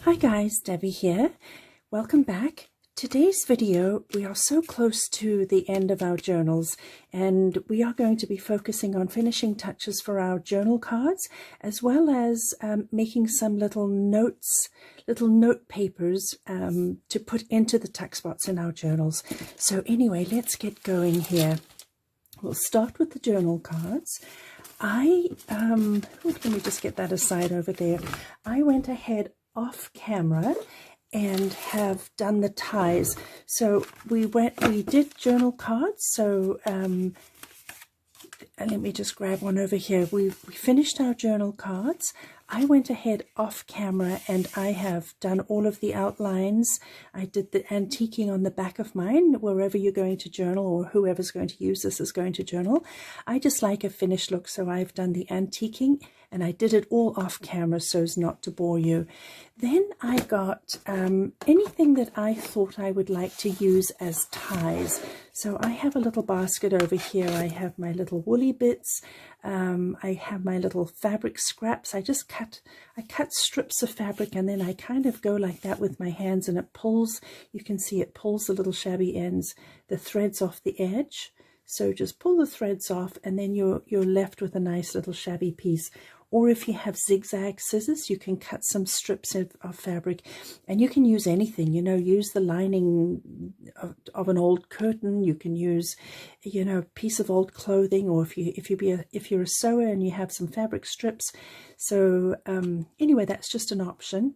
Hi guys, Debbie here. Welcome back. Today's video, we are so close to the end of our journals and we are going to be focusing on finishing touches for our journal cards, as well as making some little notes, little note papers to put into the tuck spots in our journals. So anyway, let's get going here. We'll start with the journal cards. Let me just get that aside over there. I went ahead off camera and have done the ties. So we did journal cards. So let me just grab one over here. We finished our journal cards. I went ahead off camera and I have done all of the outlines. I did the antiquing on the back of mine, wherever you're going to journal or whoever's going to use this is going to journal. I just like a finished look, so I've done the antiquing and I did it all off camera so as not to bore you. Then I got anything that I thought I would like to use as ties. So I have a little basket over here. I have my little woolly bits. I have my little fabric scraps. I cut strips of fabric and then I kind of go like that with my hands and it pulls, you can see it pulls the little shabby ends, the threads off the edge. So just pull the threads off and then you're left with a nice little shabby piece. Or if you have zigzag scissors, you can cut some strips of fabric, and you can use anything, you know, use the lining of an old curtain. You can use, you know, a piece of old clothing, or if you're a sewer and you have some fabric strips. So anyway, that's just an option.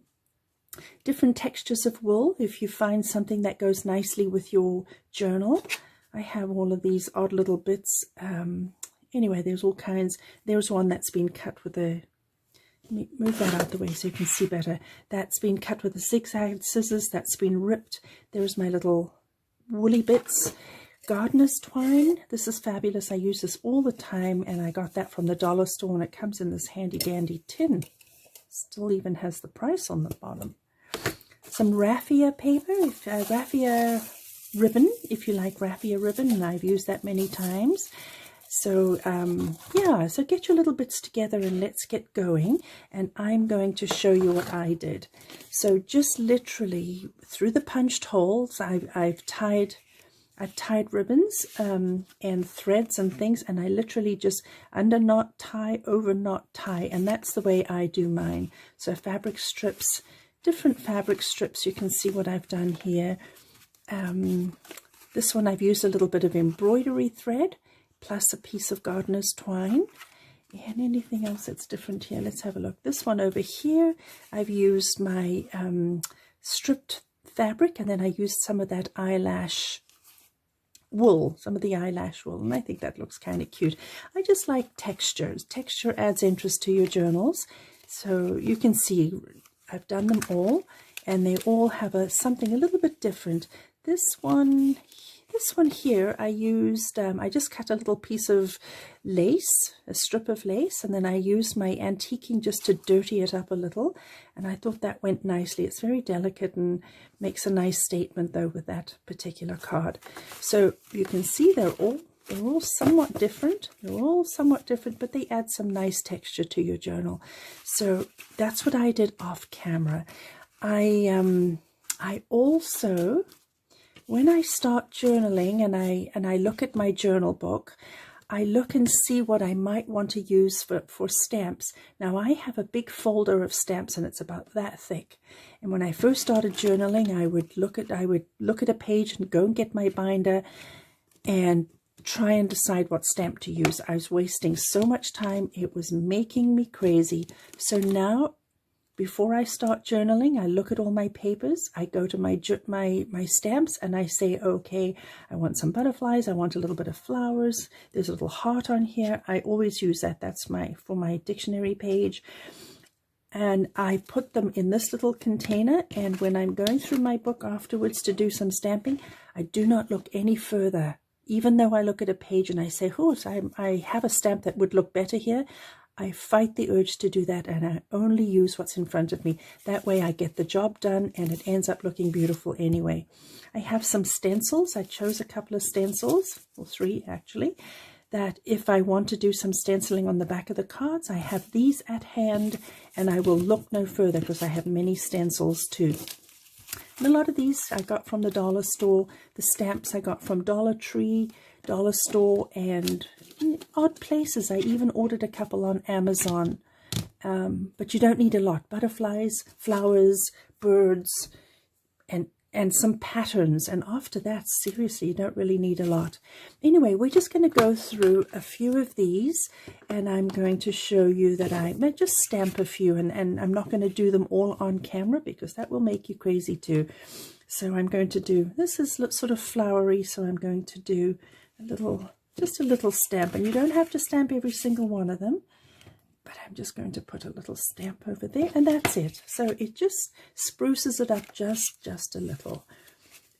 Different textures of wool, if you find something that goes nicely with your journal. I have all of these odd little bits. Anyway, there's all kinds. There's one that's been cut with a, let me move that out the way so you can see better. That's been cut with a zigzag scissors. That's been ripped. There's my little woolly bits. Gardener's twine. This is fabulous. I use this all the time and I got that from the dollar store and it comes in this handy dandy tin. Still even has the price on the bottom. Some raffia paper, raffia ribbon, if you like raffia ribbon, and I've used that many times. So yeah, so get your little bits together and let's get going, and I'm going to show you what I did. So just literally through the punched holes, I've tied ribbons and threads and things, and I literally just under knot tie, over knot tie, and that's the way I do mine. So fabric strips, different fabric strips, you can see what I've done here. This one I've used a little bit of embroidery thread plus a piece of gardener's twine, and anything else that's different here. Let's have a look. This one over here, I've used my stripped fabric, and then I used some of that eyelash wool, some of the eyelash wool, and I think that looks kind of cute. I just like textures. Texture adds interest to your journals. So you can see I've done them all, and they all have something a little bit different. This one here, I used, I just cut a little piece of lace, a strip of lace, and then I used my antiquing just to dirty it up a little, and I thought that went nicely. It's very delicate and makes a nice statement though with that particular card. So you can see they're all somewhat different. They're all somewhat different, but they add some nice texture to your journal. So that's what I did off camera. I also, when I start journaling and I look at my journal book, I look and see what I might want to use for stamps. Now I have a big folder of stamps and it's about that thick. And when I first started journaling, I would look at a page and go and get my binder and try and decide what stamp to use. I was wasting so much time. It was making me crazy. So now, before I start journaling, I look at all my papers, I go to my stamps and I say, okay, I want some butterflies, I want a little bit of flowers, there's a little heart on here. I always use that. That's for my dictionary page. And I put them in this little container, and when I'm going through my book afterwards to do some stamping, I do not look any further. Even though I look at a page and I say, oh, I have a stamp that would look better here, I fight the urge to do that, and I only use what's in front of me. That way I get the job done and it ends up looking beautiful anyway. I have some stencils. I chose a couple of stencils, or 3 actually. that if I want to do some stenciling on the back of the cards, I have these at hand and I will look no further because I have many stencils too. And a lot of these I got from the dollar store. The stamps I got from Dollar Tree, Dollar Store, and odd places. I even ordered a couple on Amazon. But you don't need a lot. Butterflies, flowers, birds, and some patterns. And after that, seriously, you don't really need a lot. Anyway, we're just going to go through a few of these, and I'm going to show you that I might just stamp a few, and I'm not going to do them all on camera because that will make you crazy too. So I'm going to do, this is sort of flowery, so I'm going to do just a little stamp, and you don't have to stamp every single one of them. But I'm just going to put a little stamp over there, and that's it. So it just spruces it up just a little.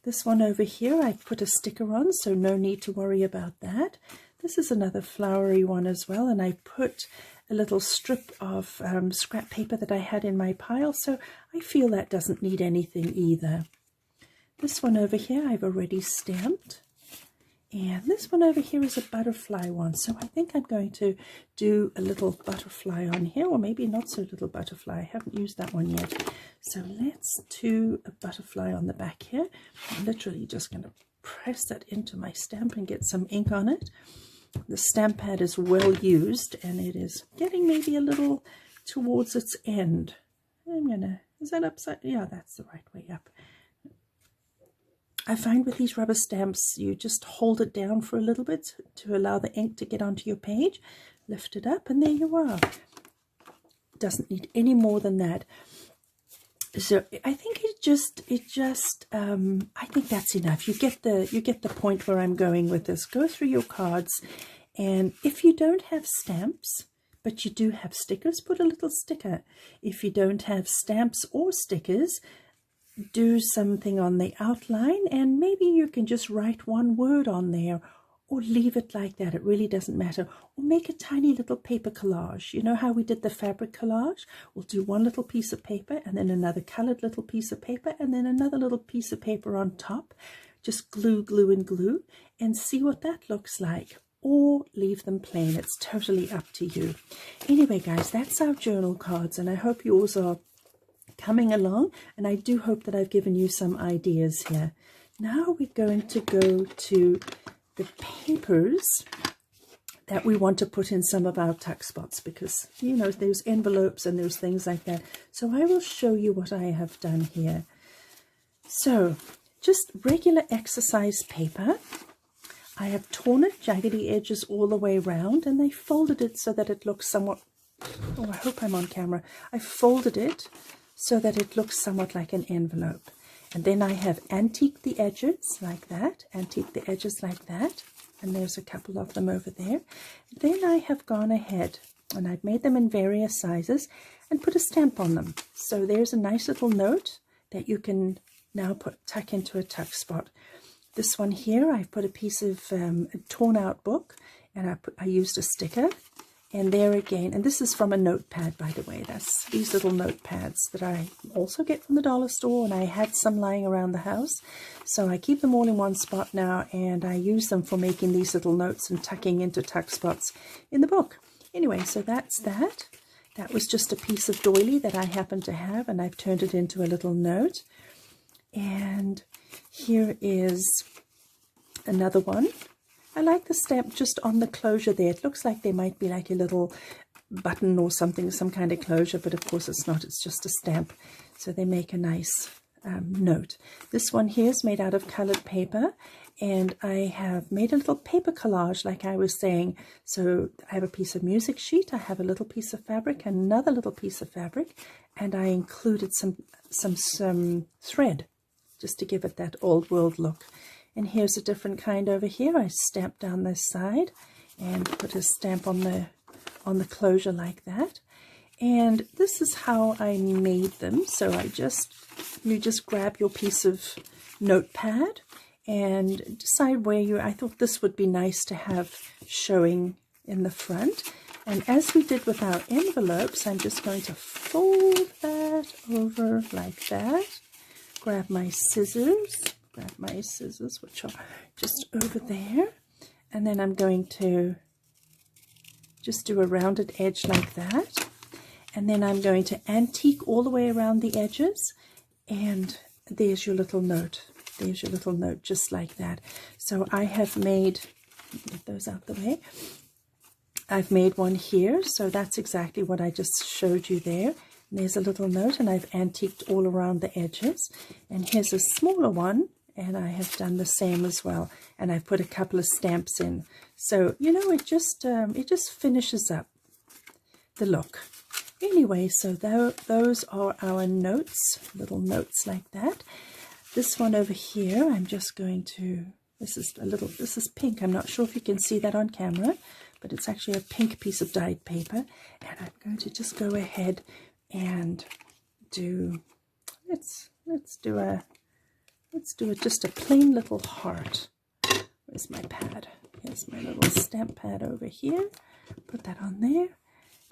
This one over here, I put a sticker on, so no need to worry about that. This is another flowery one as well, and I put a little strip of scrap paper that I had in my pile, so I feel that doesn't need anything either. This one over here, I've already stamped. And this one over here is a butterfly one, so I think I'm going to do a little butterfly on here, or maybe not so little butterfly. I haven't used that one yet. So let's do a butterfly on the back here. I'm literally just going to press that into my stamp and get some ink on it. The stamp pad is well used, and it is getting maybe a little towards its end. Is that upside? Yeah, that's the right way up. I find with these rubber stamps, you just hold it down for a little bit to allow the ink to get onto your page. Lift it up, and there you are. Doesn't need any more than that. So I think I think that's enough. You get the point where I'm going with this. Go through your cards, and if you don't have stamps, but you do have stickers, put a little sticker. If you don't have stamps or stickers, do something on the outline, and maybe you can just write one word on there, or leave it like that. It really doesn't matter. Or make a tiny little paper collage. You know how we did the fabric collage? We'll do one little piece of paper, and then another colored little piece of paper, and then another little piece of paper on top. Just glue, glue, and glue, and see what that looks like. Or leave them plain. It's totally up to you. Anyway, guys, that's our journal cards, and I hope yours are coming along, and I do hope that I've given you some ideas here. Now we're going to go to the papers that we want to put in some of our tuck spots, because you know there's envelopes and there's things like that. So I will show you what I have done here. So just regular exercise paper. I have torn it, jaggedy edges all the way around, and I folded it so that it looks somewhat, oh, I hope I'm on camera. I folded it so that it looks somewhat like an envelope. And then I have antiqued the edges like that, and there's a couple of them over there. Then I have gone ahead and I've made them in various sizes and put a stamp on them. So there's a nice little note that you can now tuck into a tuck spot. This one here, I've put a piece of a torn out book, and I used a sticker. And there again, and this is from a notepad, by the way. That's these little notepads that I also get from the dollar store, and I had some lying around the house. So I keep them all in one spot now, and I use them for making these little notes and tucking into tuck spots in the book. Anyway, so that's that. That was just a piece of doily that I happen to have, and I've turned it into a little note. And here is another one. I like the stamp just on the closure there. It looks like there might be like a little button or something, some kind of closure, but of course it's not. It's just a stamp. So they make a nice note. This one here is made out of colored paper, and I have made a little paper collage like I was saying. So I have a piece of music sheet, I have a little piece of fabric, another little piece of fabric, and I included some thread just to give it that old world look. And here's a different kind over here. I stamped down this side and put a stamp on the closure like that. And this is how I made them. So you just grab your piece of notepad and decide where I thought this would be nice to have showing in the front. And as we did with our envelopes, I'm just going to fold that over like that. Grab my scissors, which are just over there, and then I'm going to just do a rounded edge like that, and then I'm going to antique all the way around the edges, and there's your little note. There's your little note, just like that. So I have made, get those out the way. I've made one here, so that's exactly what I just showed you there. And there's a little note, and I've antiqued all around the edges. And here's a smaller one, and I have done the same as well. And I've put a couple of stamps in. So, you know, it just finishes up the look. Anyway, so those are our notes, little notes like that. This one over here, I'm just going to, this is pink. I'm not sure if you can see that on camera, but it's actually a pink piece of dyed paper. And I'm going to just go ahead and do, let's do just a plain little heart. Where's my pad? Here's my little stamp pad over here. Put that on there.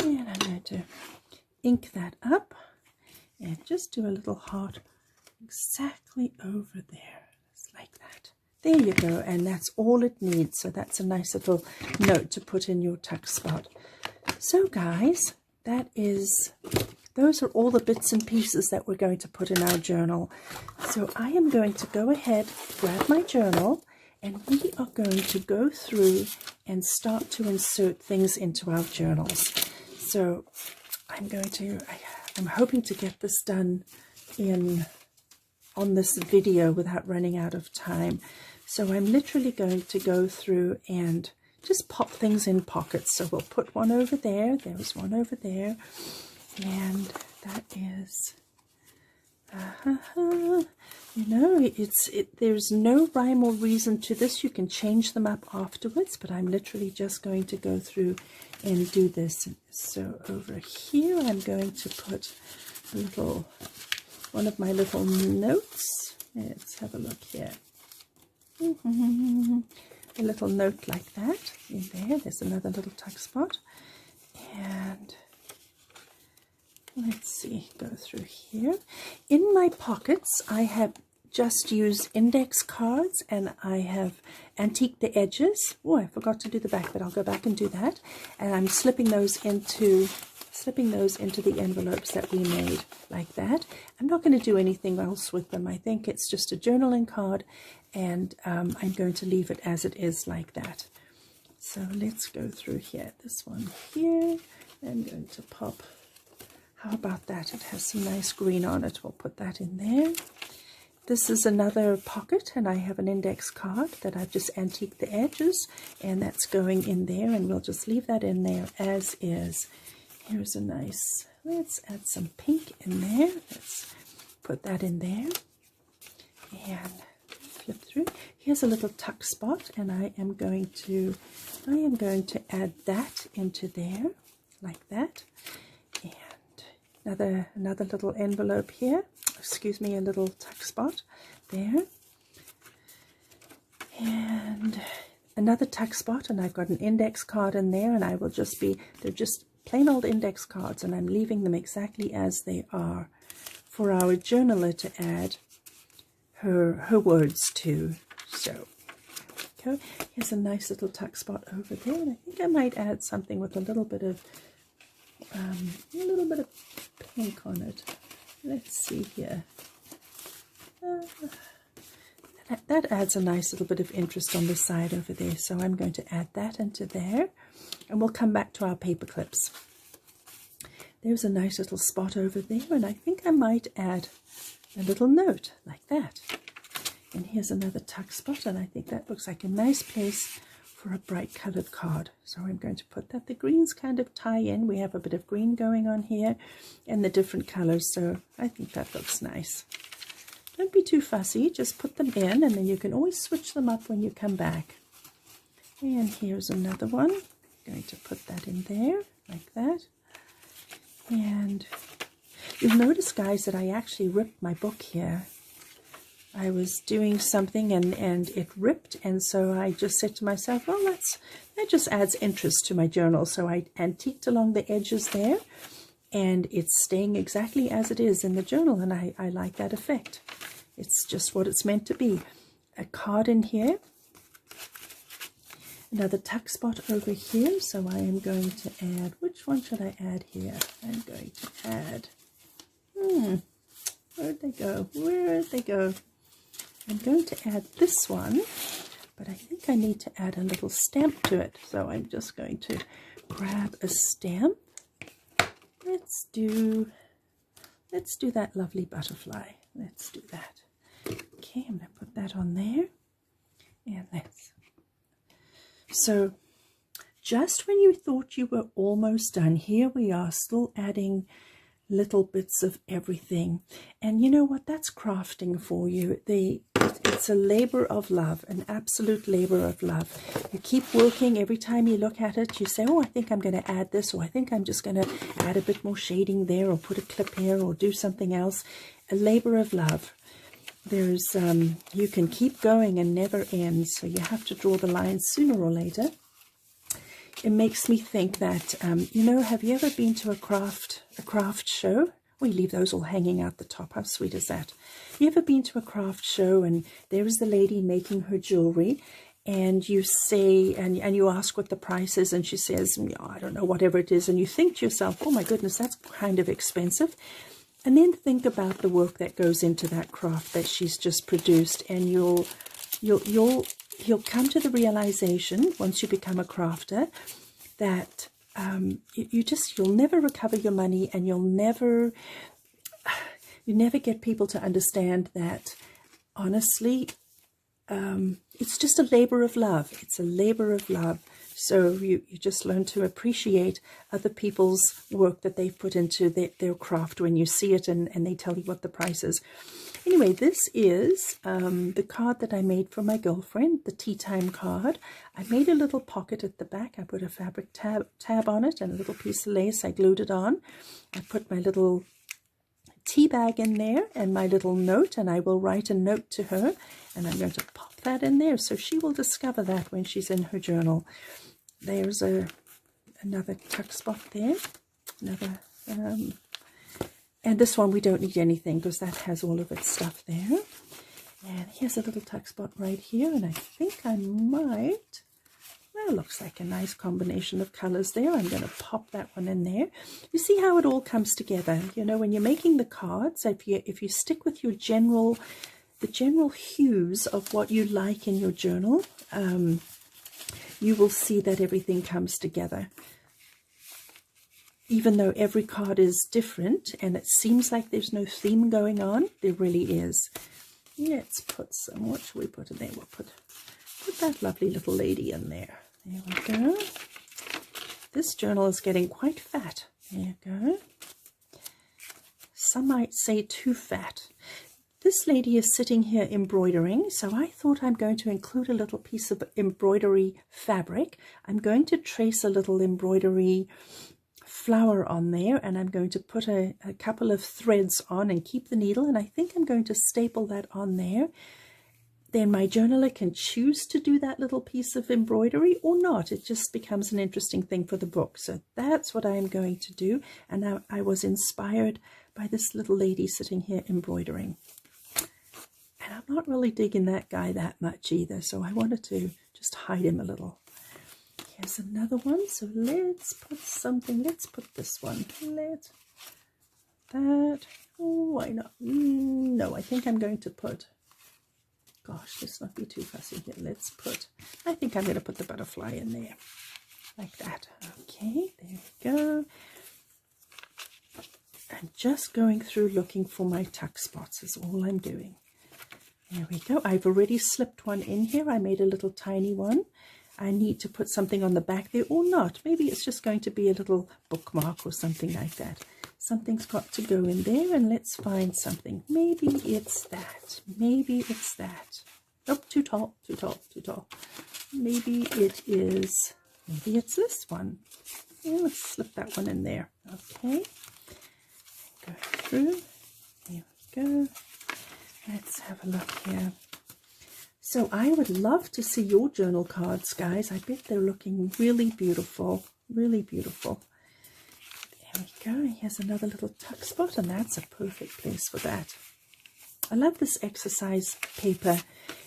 And I'm going to ink that up and just do a little heart exactly over there, just like that. There you go, and that's all it needs. So that's a nice little note to put in your tuck spot. So guys, those are all the bits and pieces that we're going to put in our journal. So I am going to go ahead, grab my journal, and we are going to go through and start to insert things into our journals. So I'm hoping to get this done on this video without running out of time. So I'm literally going to go through and just pop things in pockets. So we'll put one over there. There's one over there. And that is, you know, there's no rhyme or reason to this. You can change them up afterwards, but I'm literally just going to go through and do this. So over here, I'm going to put one of my little notes. Let's have a look here. A little note like that in there. There's another little tuck spot. And let's see, go through here. In my pockets, I have just used index cards, and I have antiqued the edges. Oh, I forgot to do the back, but I'll go back and do that. And I'm slipping those into the envelopes that we made like that. I'm not going to do anything else with them. I think it's just a journaling card, and I'm going to leave it as it is like that. So let's go through here. This one here, I'm going to pop. How about that? It has some nice green on it. We'll put that in there. This is another pocket, and I have an index card that I've just antiqued the edges, and that's going in there, and we'll just leave that in there as is. Here's a nice, let's add some pink in there. Let's put that in there and flip through. Here's a little tuck spot, and I am going to add that into there like that. And another little envelope here. Excuse me, a little tuck spot there. And another tuck spot, and I've got an index card in there, and they're just plain old index cards, and I'm leaving them exactly as they are for our journaler to add her words to. So okay, here's a nice little tuck spot over there, and I think I might add something with a little bit of pink on it. Let's see here. That adds a nice little bit of interest on the side over there. So I'm going to add that into there, and we'll come back to our paper clips. There's a nice little spot over there, and I think I might add a little note like that. And here's another tuck spot, and I think that looks like a nice place for a bright colored card. So I'm going to put that. The greens kind of tie in. We have a bit of green going on here and the different colors, so I think that looks nice. Don't be too fussy, just put them in, and then you can always switch them up when you come back. And here's another one. I'm going to put that in there like that. And you'll notice, guys, that I actually ripped my book here. I was doing something and it ripped, and so I just said to myself, well, that just adds interest to my journal. So I antiqued along the edges there, and it's staying exactly as it is in the journal, and I like that effect. It's just what it's meant to be. A card in here, another tuck spot over here. So I am going to add, which one should I add here? I'm going to add, where'd they go? Where'd they go? I'm going to add this one, but I think I need to add a little stamp to it. So I'm just going to grab a stamp. Let's do that lovely butterfly. Let's do that. Okay, I'm going to put that on there. And let's. So just when you thought you were almost done, here we are still adding little bits of everything. And you know what? That's crafting for you. It's a labor of love, an absolute labor of love. You keep working. Every time you look at it, you say, oh, I think I'm going to add this, or I think I'm just going to add a bit more shading there, or put a clip here, or do something else. A labor of love. There's, you can keep going and never ends, so you have to draw the line sooner or later. It makes me think that, you know, have you ever been to a craft show? We leave those all hanging out the top. How sweet is that? You ever been to a craft show and there is the lady making her jewelry, and you say, and you ask what the price is, and she says, I don't know, whatever it is, and you think to yourself, oh my goodness, that's kind of expensive. And then think about the work that goes into that craft that she's just produced, and you'll come to the realization once you become a crafter that you'll never recover your money, and you never get people to understand that honestly it's just a labor of love. It's a labor of love. So you just learn to appreciate other people's work that they've put into their craft when you see it and they tell you what the price is. Anyway, this is the card that I made for my girlfriend, the tea time card. I made a little pocket at the back. I put a fabric tab on it and a little piece of lace. I glued it on. I put my little tea bag in there and my little note, and I will write a note to her, and I'm going to pop that in there so she will discover that when she's in her journal. There's another tuck spot there, another and this one we don't need anything because that has all of its stuff there. And here's a little tuck spot right here, and I think I might, well, looks like a nice combination of colors there. I'm going to pop that one in there. You see how it all comes together. You know, when you're making the cards, if you stick with your the general hues of what you like in your journal, you will see that everything comes together. Even though every card is different and it seems like there's no theme going on, there really is. Let's put some, what should we put in there? We'll put that lovely little lady in there. There we go. This journal is getting quite fat. There you go. Some might say too fat. This lady is sitting here embroidering, so I thought I'm going to include a little piece of embroidery fabric. I'm going to trace a little embroidery flower on there, and I'm going to put a couple of threads on and keep the needle, and I think I'm going to staple that on there. Then my journaler can choose to do that little piece of embroidery or not. It just becomes an interesting thing for the book. So that's what I'm going to do, and I was inspired by this little lady sitting here embroidering. And I'm not really digging that guy that much either, so I wanted to just hide him a little. Here's another one, so let's put something, let's put this one, that, oh, why not? No, I think I'm going to put, gosh, let's not be too fussy here, I think I'm going to put the butterfly in there, like that. Okay, there we go. I'm just going through looking for my tuck spots is all I'm doing. There we go. I've already slipped one in here. I made a little tiny one. I need to put something on the back there or not. Maybe it's just going to be a little bookmark or something like that. Something's got to go in there, and let's find something. Maybe it's that. Maybe it's that. Oh, too tall, too tall, too tall. Maybe it is, maybe it's this one. Yeah, let's slip that one in there. Okay. Go through. There we go. Let's have a look here. So I would love to see your journal cards, guys. I bet they're looking really beautiful, really beautiful. There we go. Here's another little tuck spot, and that's a perfect place for that. I love this exercise paper.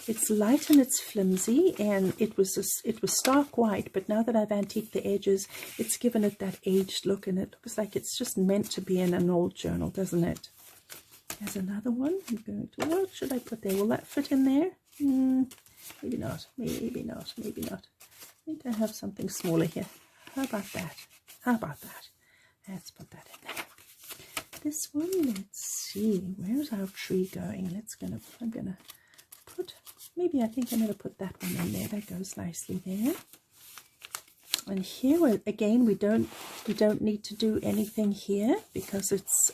It's light and it's flimsy, and it was stark white, but now that I've antiqued the edges, it's given it that aged look, and it looks like it's just meant to be in an old journal, doesn't it? There's another one. I'm going to, what should I put there? Will that fit in there? Maybe not, maybe not, maybe not. I think I have something smaller here. How about that? How about that? Let's put that in there. This one, let's see, where's our tree going? I'm gonna put, maybe I think I'm gonna put that one in there. That goes nicely there. And here again, we don't need to do anything here because it's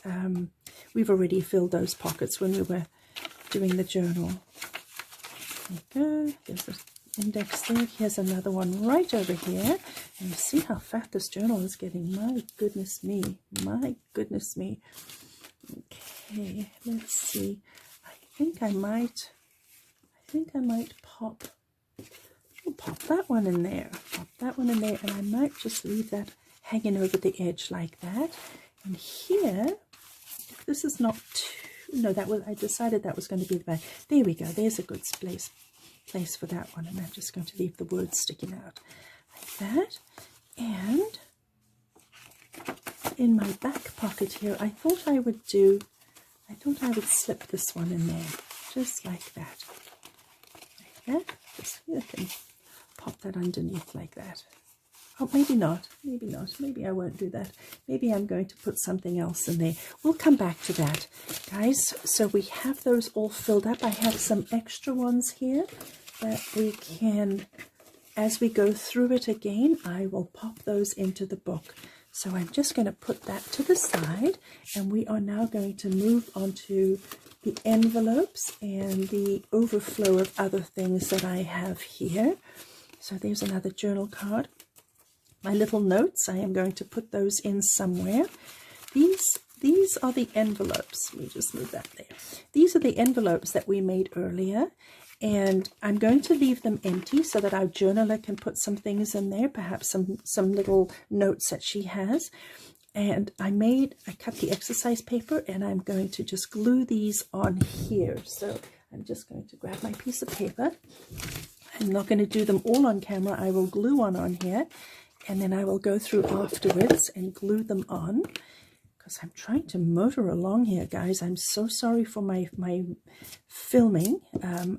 we've already filled those pockets when we were doing the journal. There we go. There's the index there. Here's another one right over here. And you see how fat this journal is getting. My goodness me. My goodness me. Okay, let's see. I think I might pop that one in there. Pop that one in there, and I might just leave that hanging over the edge like that. And here, if this is not too, no, that was, I decided that was going to be the back. There we go. There's a good place for that one, and I'm just going to leave the words sticking out like that. And in my back pocket here, I thought I would slip this one in there, just like that. Like that. Just, I can pop that underneath like that. Oh, maybe not. Maybe not. Maybe I won't do that. Maybe I'm going to put something else in there. We'll come back to that, guys. So we have those all filled up. I have some extra ones here that we can, as we go through it again, I will pop those into the book. So I'm just going to put that to the side, and we are now going to move on to the envelopes and the overflow of other things that I have here. So there's another journal card. My little notes, I am going to put those in somewhere. These are the envelopes. Let me just move that there. These are the envelopes that we made earlier, and I'm going to leave them empty so that our journaler can put some things in there, perhaps some little notes that she has. And I cut the exercise paper, and I'm going to just glue these on here. So I'm just going to grab my piece of paper. I'm not going to do them all on camera. I will glue one on here, and then I will go through afterwards and glue them on, because I'm trying to motor along here, guys. I'm so sorry for my filming.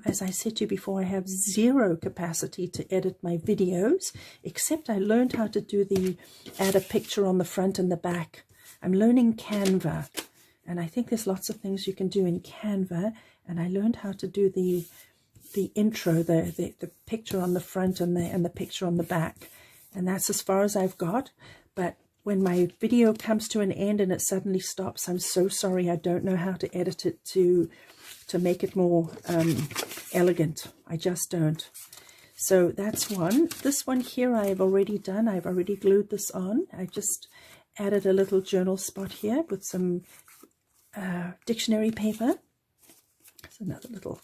As I said to you before, I have zero capacity to edit my videos, except I learned how to do add a picture on the front and the back. I'm learning Canva, and I think there's lots of things you can do in Canva, and I learned how to do the intro, the picture on the front and the picture on the back, and that's as far as I've got. But when my video comes to an end and it suddenly stops, I'm so sorry. I don't know how to edit it to make it more elegant. I just don't. So that's one. This one here I have already done. I've already glued this on. I just added a little journal spot here with some dictionary paper. There's another little,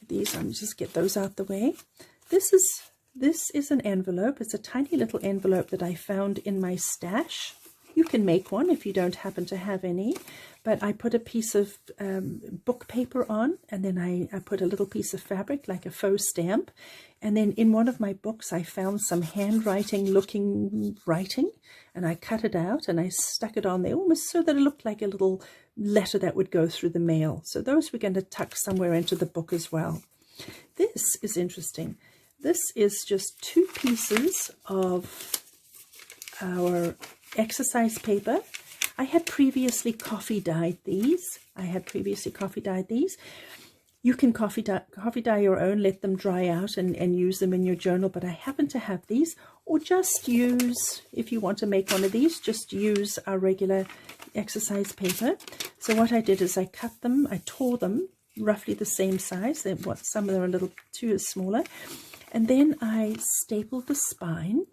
these, I'm just get those out the way. This is an envelope. It's a tiny little envelope that I found in my stash. You can make one if you don't happen to have any, but I put a piece of book paper on, and then I put a little piece of fabric like a faux stamp, and then in one of my books I found some handwriting looking writing, and I cut it out and I stuck it on there almost so that it looked like a little letter that would go through the mail. So those we're going to tuck somewhere into the book as well. This is interesting. This is just 2 pieces of our exercise paper. I had previously coffee dyed these. You can coffee dye your own, let them dry out and use them in your journal, but I happen to have these. Or just use, if you want to make one of these, just use our regular exercise paper. So what I did is I cut them, I tore them roughly the same size. Some of them are a little too smaller. And then I stapled the spine.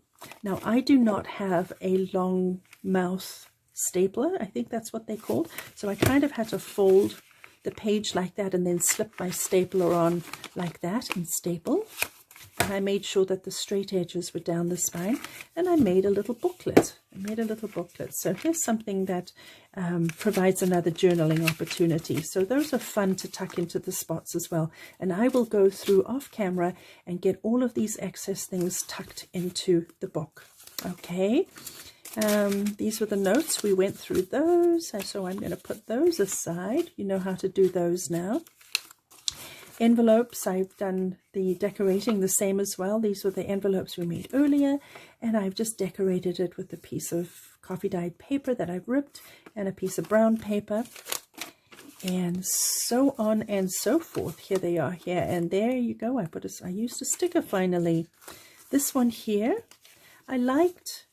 Now, I do not have a long mouth stapler. I think that's what they're called. So I kind of had to fold the page like that and then slip my stapler on like that and staple. and I made sure that the straight edges were down the spine, and I made a little booklet. So here's something that provides another journaling opportunity. So those are fun to tuck into the spots as well. And I will go through off camera and get all of these excess things tucked into the book. Okay. These were the notes. We went through those. So I'm going to put those aside. You know how to do those now. Envelopes, I've done the decorating the same as well. These were the envelopes we made earlier, and I've just decorated it with a piece of coffee dyed paper that I've ripped and a piece of brown paper, and so on and so forth. Here they are here, and there you go. I used a sticker finally. This one here, I liked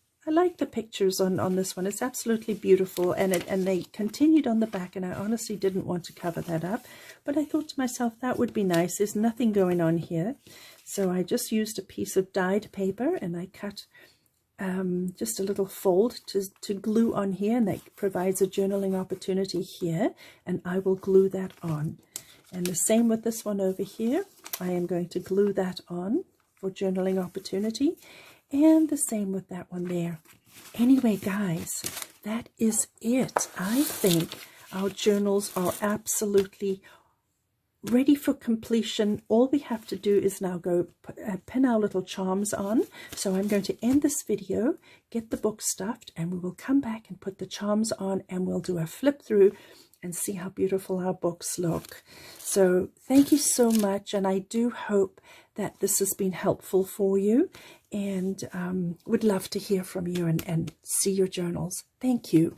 the pictures on this one. It's absolutely beautiful, and they continued on the back, and I honestly didn't want to cover that up, but I thought to myself that would be nice. There's nothing going on here, so I just used a piece of dyed paper, and I cut just a little fold to glue on here, and that provides a journaling opportunity here, and I will glue that on. And the same with this one over here. I am going to glue that on for journaling opportunity. And the same with that one there. Anyway, guys, that is it. I think our journals are absolutely ready for completion. All we have to do is now go pin our little charms on. So I'm going to end this video, get the book stuffed, and we will come back and put the charms on, and we'll do a flip through and see how beautiful our books look. So thank you so much, and I do hope that this has been helpful for you, and would love to hear from you and see your journals. Thank you.